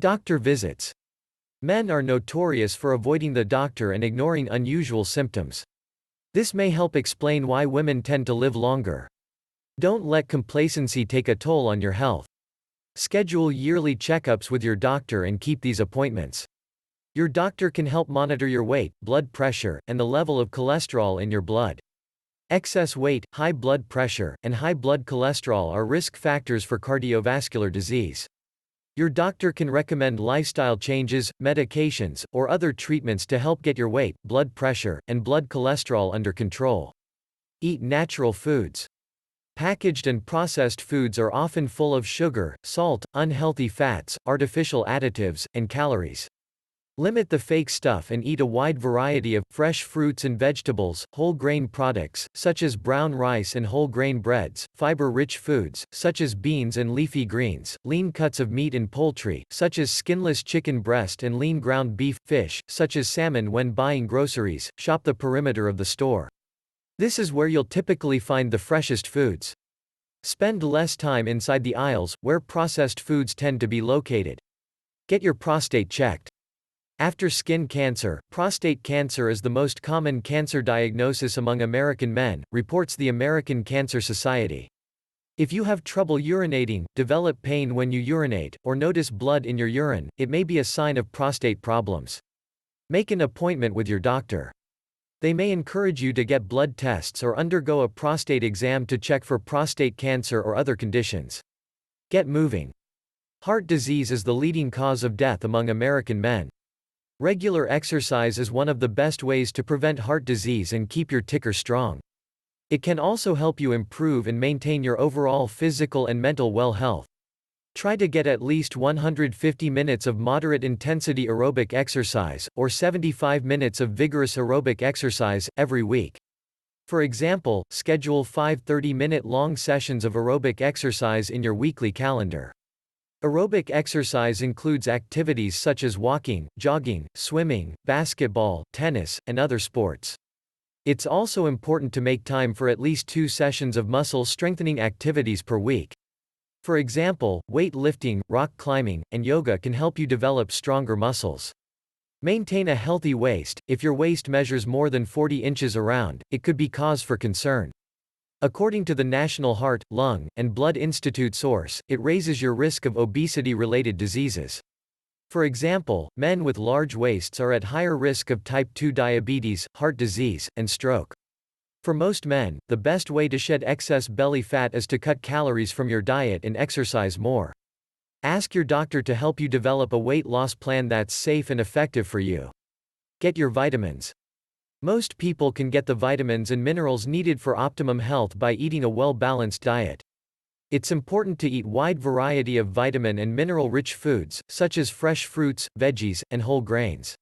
Doctor visits. Men are notorious for avoiding the doctor and ignoring unusual symptoms. This may help explain why women tend to live longer. Don't let complacency take a toll on your health. Schedule yearly checkups with your doctor and keep these appointments. Your doctor can help monitor your weight, blood pressure, and the level of cholesterol in your blood. Excess weight, high blood pressure, and high blood cholesterol are risk factors for cardiovascular disease. Your doctor can recommend lifestyle changes, medications, or other treatments to help get your weight, blood pressure, and blood cholesterol under control. Eat natural foods. Packaged and processed foods are often full of sugar, salt, unhealthy fats, artificial additives, and calories. Limit the fake stuff and eat a wide variety of fresh fruits and vegetables, whole grain products, such as brown rice and whole grain breads, fiber-rich foods, such as beans and leafy greens, lean cuts of meat and poultry, such as skinless chicken breast and lean ground beef, fish, such as salmon. When buying groceries, shop the perimeter of the store. This is where you'll typically find the freshest foods. Spend less time inside the aisles, where processed foods tend to be located. Get your prostate checked. After skin cancer, prostate cancer is the most common cancer diagnosis among American men, reports the American Cancer Society. If you have trouble urinating, develop pain when you urinate, or notice blood in your urine, it may be a sign of prostate problems. Make an appointment with your doctor. They may encourage you to get blood tests or undergo a prostate exam to check for prostate cancer or other conditions. Get moving. Heart disease is the leading cause of death among American men. Regular exercise is one of the best ways to prevent heart disease and keep your ticker strong. It can also help you improve and maintain your overall physical and mental well-health. Try to get at least 150 minutes of moderate intensity aerobic exercise, or 75 minutes of vigorous aerobic exercise, every week. For example, schedule 5 30-minute long sessions of aerobic exercise in your weekly calendar. Aerobic exercise includes activities such as walking, jogging, swimming, basketball, tennis, and other sports. It's also important to make time for at least 2 sessions of muscle strengthening activities per week. For example, weight lifting, rock climbing, and yoga can help you develop stronger muscles. Maintain a healthy waist. If your waist measures more than 40 inches around, it could be cause for concern. According to the National Heart, Lung, and Blood Institute source, it raises your risk of obesity-related diseases. For example, men with large waists are at higher risk of type 2 diabetes, heart disease, and stroke. For most men, the best way to shed excess belly fat is to cut calories from your diet and exercise more. Ask your doctor to help you develop a weight loss plan that's safe and effective for you. Get your vitamins. Most people can get the vitamins and minerals needed for optimum health by eating a well-balanced diet. It's important to eat a wide variety of vitamin and mineral-rich foods, such as fresh fruits, veggies, and whole grains.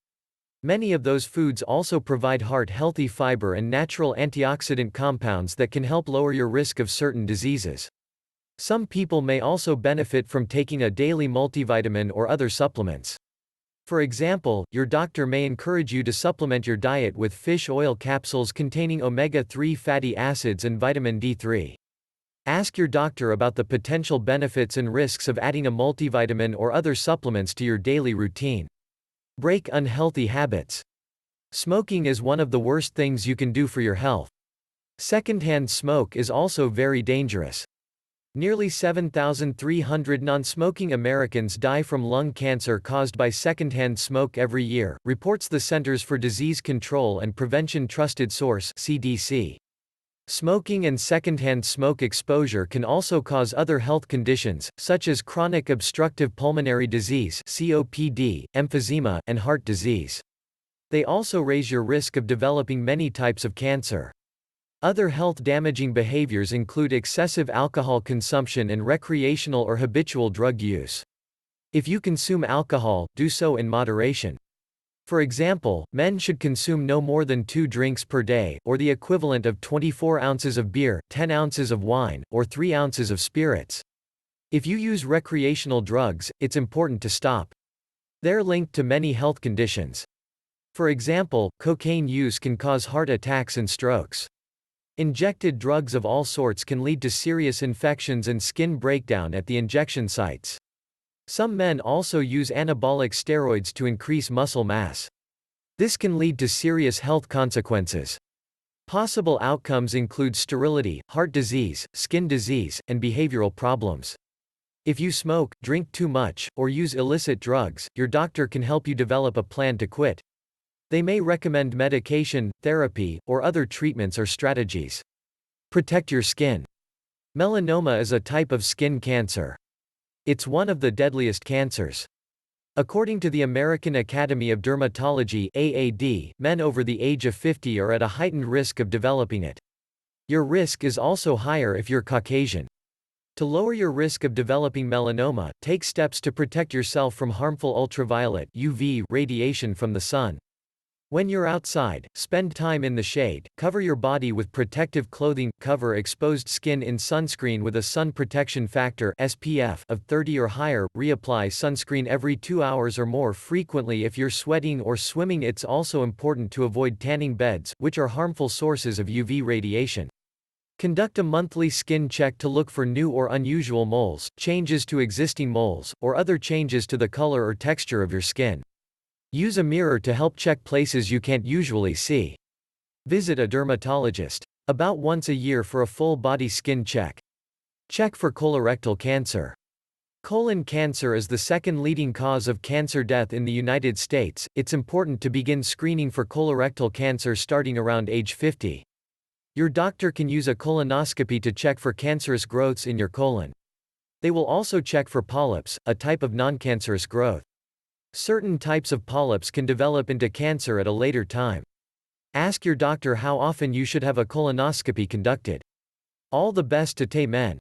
Many of those foods also provide heart-healthy fiber and natural antioxidant compounds that can help lower your risk of certain diseases. Some people may also benefit from taking a daily multivitamin or other supplements. For example, your doctor may encourage you to supplement your diet with fish oil capsules containing omega-3 fatty acids and vitamin D3. Ask your doctor about the potential benefits and risks of adding a multivitamin or other supplements to your daily routine. Break unhealthy habits. Smoking is one of the worst things you can do for your health. Secondhand smoke is also very dangerous. Nearly 7,300 non-smoking Americans die from lung cancer caused by secondhand smoke every year, reports the Centers for Disease Control and Prevention Trusted Source (CDC). Smoking and secondhand smoke exposure can also cause other health conditions, such as chronic obstructive pulmonary disease (COPD), emphysema, and heart disease. They also raise your risk of developing many types of cancer. Other health-damaging behaviors include excessive alcohol consumption and recreational or habitual drug use. If you consume alcohol, do so in moderation. For example, men should consume no more than 2 drinks per day, or the equivalent of 24 ounces of beer, 10 ounces of wine, or 3 ounces of spirits. If you use recreational drugs, it's important to stop. They're linked to many health conditions. For example, cocaine use can cause heart attacks and strokes. Injected drugs of all sorts can lead to serious infections and skin breakdown at the injection sites. Some men also use anabolic steroids to increase muscle mass. This can lead to serious health consequences. Possible outcomes include sterility, heart disease, skin disease, and behavioral problems. If you smoke, drink too much, or use illicit drugs, your doctor can help you develop a plan to quit. They may recommend medication, therapy, or other treatments or strategies. Protect your skin. Melanoma is a type of skin cancer. It's one of the deadliest cancers. According to the American Academy of Dermatology (AAD), men over the age of 50 are at a heightened risk of developing it. Your risk is also higher if you're Caucasian. To lower your risk of developing melanoma, take steps to protect yourself from harmful ultraviolet (UV) radiation from the sun. When you're outside, spend time in the shade, cover your body with protective clothing, cover exposed skin in sunscreen with a sun protection factor (SPF) of 30 or higher, reapply sunscreen every 2 hours or more frequently if you're sweating or swimming. It's also important to avoid tanning beds, which are harmful sources of UV radiation. Conduct a monthly skin check to look for new or unusual moles, changes to existing moles, or other changes to the color or texture of your skin. Use a mirror to help check places you can't usually see. Visit a dermatologist about once a year for a full-body skin check. Check for colorectal cancer. Colon cancer is the second leading cause of cancer death in the United States. It's important to begin screening for colorectal cancer starting around age 50. Your doctor can use a colonoscopy to check for cancerous growths in your colon. They will also check for polyps, a type of non-cancerous growth. Certain types of polyps can develop into cancer at a later time. Ask your doctor how often you should have a colonoscopy conducted. All the best to men.